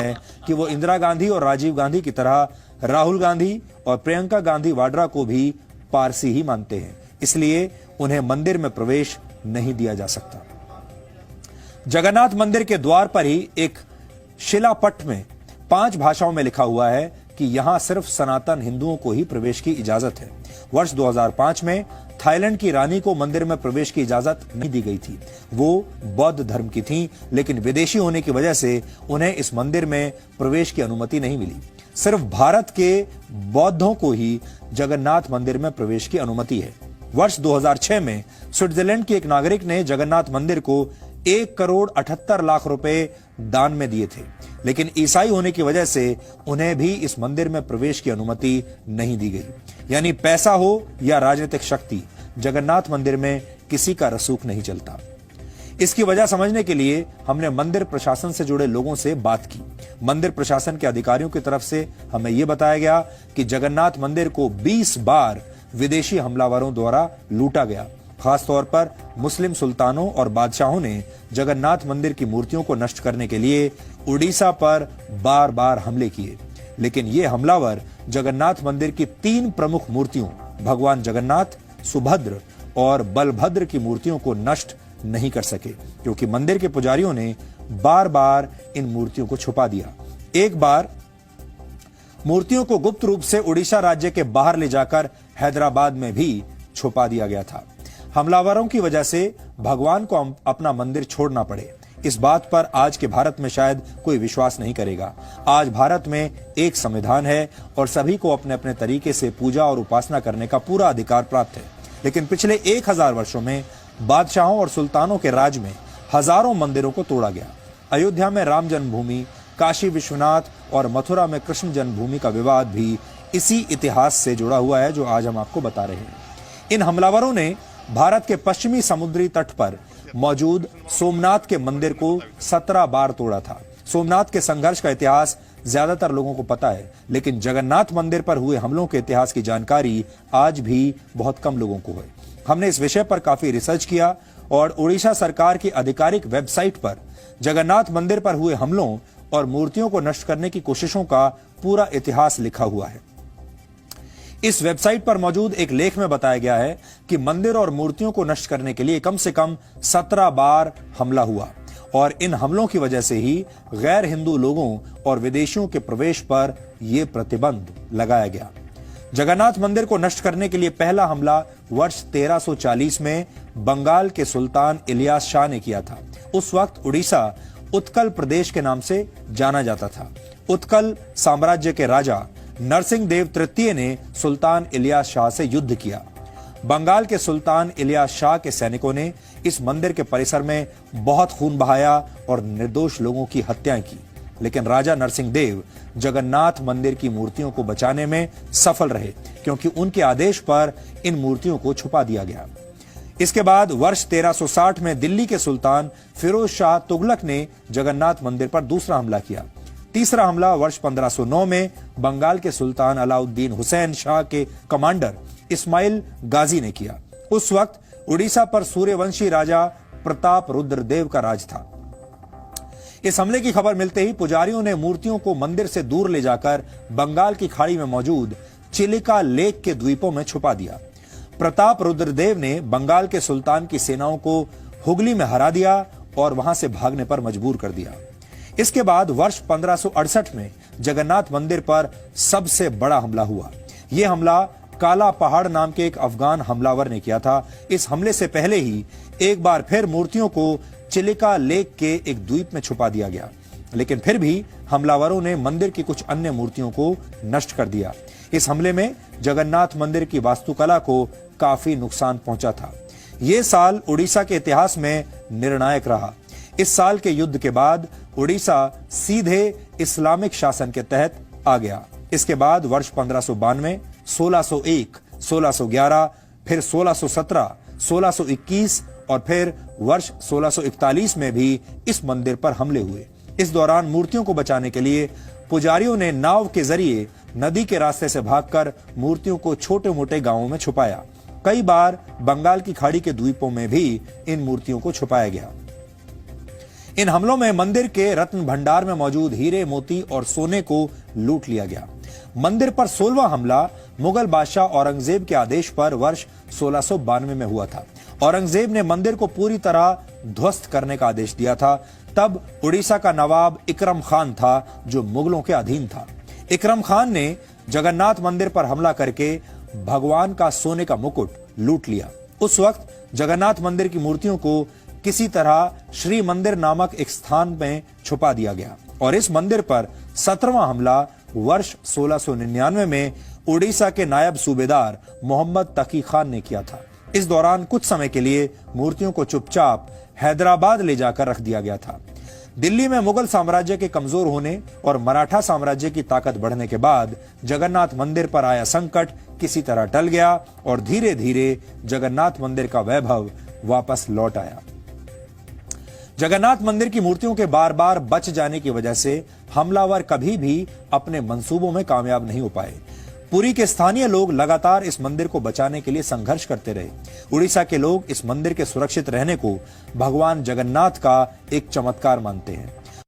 है कि वो इंदिरा गांधी और राजीव गांधी की तरह राहुल गांधी और प्रियंका गांधी वाड्रा को भी पारसी ही मानते हैं, इसलिए उन्हें मंदिर में प्रवेश नहीं दिया जा सकता। जगन्नाथ मंदिर के द्वार पर ही एक शिलापट में 5 भाषाओं में लिखा हुआ है कि यहां सिर्फ सनातन हिंदुओं को ही प्रवेश की इजाजत है। वर्ष 2005 में थाईलैंड की रानी को मंदिर में प्रवेश की इजाजत नहीं दी गई थी। वो बौद्ध धर्म की थीं, लेकिन विदेशी होने की वजह से उन्हें इस मंदिर में प्रवेश की अनुमति नहीं मिली। सिर्फ भारत के बौद्धों को ही जगन्नाथ मंदिर में प्रवेश की अनुमति है। वर्ष 2006 में स्विट्जरलैंड के एक नागरिक ने जगन्नाथ मंदिर को 1 करोड़ 78 लाख रुपए दान में दिए थे, लेकिन ईसाई होने की वजह से उन्हें भी इस मंदिर में प्रवेश की अनुमति नहीं दी गई। यानी पैसा हो या राजनीतिक शक्ति, जगन्नाथ मंदिर में किसी का रसूख नहीं चलता। इसकी वजह समझने के लिए हमने मंदिर प्रशासन से जुड़े लोगों से बात की। मंदिर प्रशासन के अधिकारियों की तरफ से हमें यह बताया गया कि जगन्नाथ मंदिर को 20 बार विदेशी हमलावरों द्वारा लूटा गया। खासतौर पर मुस्लिम सुल्तानों और बादशाहों ने जगन्नाथ मंदिर की मूर्तियों को नष्ट करने के लिए उड़ीसा पर बार बार हमले किए, लेकिन ये हमलावर जगन्नाथ मंदिर की 3 प्रमुख मूर्तियों भगवान जगन्नाथ, सुभद्र और बलभद्र की मूर्तियों को नष्ट नहीं कर सके, क्योंकि मंदिर के पुजारियों ने बार बार इन मूर्तियों को छुपा दिया। एक बार मूर्तियों को गुप्त रूप से उड़ीसा राज्य के बाहर ले जाकर हैदराबाद में भी छुपा दिया गया था। हमलावरों की वजह से भगवान को अपना मंदिर छोड़ना पड़े, इस बात पर आज के भारत में शायद कोई विश्वास नहीं करेगा। आज भारत में एक संविधान है और सभी को अपने अपने तरीके से पूजा और उपासना करने का पूरा अधिकार प्राप्त है, लेकिन पिछले 1000 वर्षों में बादशाहों और सुल्तानों के राज में हजारों मंदिरों को तोड़ा गया। अयोध्या में राम जन्मभूमि, काशी विश्वनाथ और मथुरा में कृष्ण जन्मभूमि का विवाद भी इसी इतिहास से जुड़ा हुआ है जो आज हम आपको बता रहे हैं। इन हमलावरों ने भारत के पश्चिमी समुद्री तट पर मौजूद सोमनाथ के मंदिर को 17 बार तोड़ा था। सोमनाथ के संघर्ष का इतिहास ज्यादातर लोगों को पता है, लेकिन जगन्नाथ मंदिर पर हुए हमलों के इतिहास की जानकारी आज भी बहुत कम लोगों को है। हमने इस विषय पर काफी रिसर्च किया और उड़ीसा सरकार की आधिकारिक वेबसाइट पर जगन्नाथ मंदिर पर हुए हमलों और मूर्तियों को नष्ट करने की कोशिशों का पूरा इतिहास लिखा हुआ है। इस वेबसाइट पर मौजूद एक लेख में बताया गया है कि मंदिर और मूर्तियों को नष्ट करने के लिए कम से कम 17 बार हमला हुआ और इन हमलों की वजह से ही गैर हिंदू लोगों और विदेशियों के प्रवेश पर यह प्रतिबंध लगाया गया। जगन्नाथ मंदिर को नष्ट करने के लिए पहला हमला वर्ष 1340 में बंगाल के सुल्तान इलियास शाह ने किया था। उस वक्त उड़ीसा उत्कल प्रदेश के नाम से जाना जाता था। उत्कल साम्राज्य के राजा नरसिंह देव तृतीय ने सुल्तान इलियास शाह से युद्ध किया। बंगाल के सुल्तान इलियास शाह के सैनिकों ने इस मंदिर के परिसर में बहुत खून बहाया और निर्दोष लोगों की हत्याएं की, लेकिन राजा नरसिंह देव जगन्नाथ मंदिर की मूर्तियों को बचाने में सफल रहे, क्योंकि उनके आदेश पर इन मूर्तियों को छुपा दिया गया। इसके बाद वर्ष 1360 में दिल्ली के सुल्तान फिरोज शाह तुगलक ने जगन्नाथ मंदिर पर दूसरा हमला किया। तीसरा हमला वर्ष 1509 में बंगाल के सुल्तान अलाउद्दीन हुसैन शाह के कमांडर इस्माइल गाजी ने किया। उस वक्त उड़ीसा पर सूर्यवंशी राजा प्रताप रुद्रदेव का राज था। इस हमले की खबर मिलते ही पुजारियों ने मूर्तियों को मंदिर से दूर ले जाकर बंगाल की खाड़ी में मौजूद चिलिका लेक के द्वीपों में छुपा दिया। प्रताप रुद्रदेव ने बंगाल के सुल्तान की सेनाओं को हुगली में हरा दिया और वहां से भागने पर मजबूर कर दिया। इसके बाद वर्ष 1568 में जगन्नाथ मंदिर पर सबसे बड़ा हमला हुआ। यह हमला काला पहाड़ नाम के एक अफगान हमलावर ने किया था। इस हमले से पहले ही एक बार फिर मूर्तियों को चिलिका लेक के एक द्वीप में छुपा दिया गया, लेकिन फिर भी हमलावरों ने मंदिर की कुछ अन्य मूर्तियों को नष्ट कर दिया। इस हमले में जगन्नाथ मंदिर की वास्तुकला को काफी नुकसान पहुंचा था। यह साल उड़ीसा के इतिहास में निर्णायक रहा। इस साल के युद्ध के बाद उड़ीसा सीधे इस्लामिक शासन के तहत आ गया। इसके बाद वर्ष 1592, 1601, 1611, फिर 1617, 1621 और फिर वर्ष 1641 में भी इस मंदिर पर हमले हुए। इस दौरान मूर्तियों को बचाने के लिए पुजारियों ने नाव के जरिए नदी के रास्ते से भागकर मूर्तियों को छोटे मोटे गांवों में छुपाया। कई बार बंगाल की खाड़ी के द्वीपों में भी इन मूर्तियों को छुपाया गया। इन हमलों में मंदिर के रत्न भंडार में मौजूद हीरे, मोती और सोने को लूट लिया गया। मंदिर पर 16वां हमला मुगल बादशाह औरंगजेब के आदेश पर वर्ष 1692 में हुआ था। औरंगजेब ने मंदिर को पूरी तरह ध्वस्त करने का आदेश दिया था। तब उड़ीसा का नवाब इकरम खान था जो मुगलों के अधीन था। इकरम खान ने जगन्नाथ मंदिर पर हमला करके भगवान का सोने का मुकुट लूट लिया। उस वक्त जगन्नाथ मंदिर की मूर्तियों को किसी तरह श्री मंदिर नामक एक स्थान में छुपा दिया गया और इस मंदिर पर 17वां हमला वर्ष 1699 में उड़ीसा के नायब सूबेदार मोहम्मद तकी खान ने किया था। इस दौरान कुछ समय के लिए मूर्तियों को चुपचाप हैदराबाद ले जाकर रख दिया गया था। दिल्ली में मुगल साम्राज्य के कमजोर होने और मराठा साम्राज्य की ताकत बढ़ने के बाद जगन्नाथ मंदिर पर आया संकट किसी तरह टल गया और धीरे धीरे जगन्नाथ मंदिर का वैभव वापस लौट आया। जगन्नाथ मंदिर की मूर्तियों के बार बार बच जाने की वजह से हमलावर कभी भी अपने मंसूबों में कामयाब नहीं हो पाए। पुरी के स्थानीय लोग लगातार इस मंदिर को बचाने के लिए संघर्ष करते रहे। उड़ीसा के लोग इस मंदिर के सुरक्षित रहने को भगवान जगन्नाथ का एक चमत्कार मानते हैं।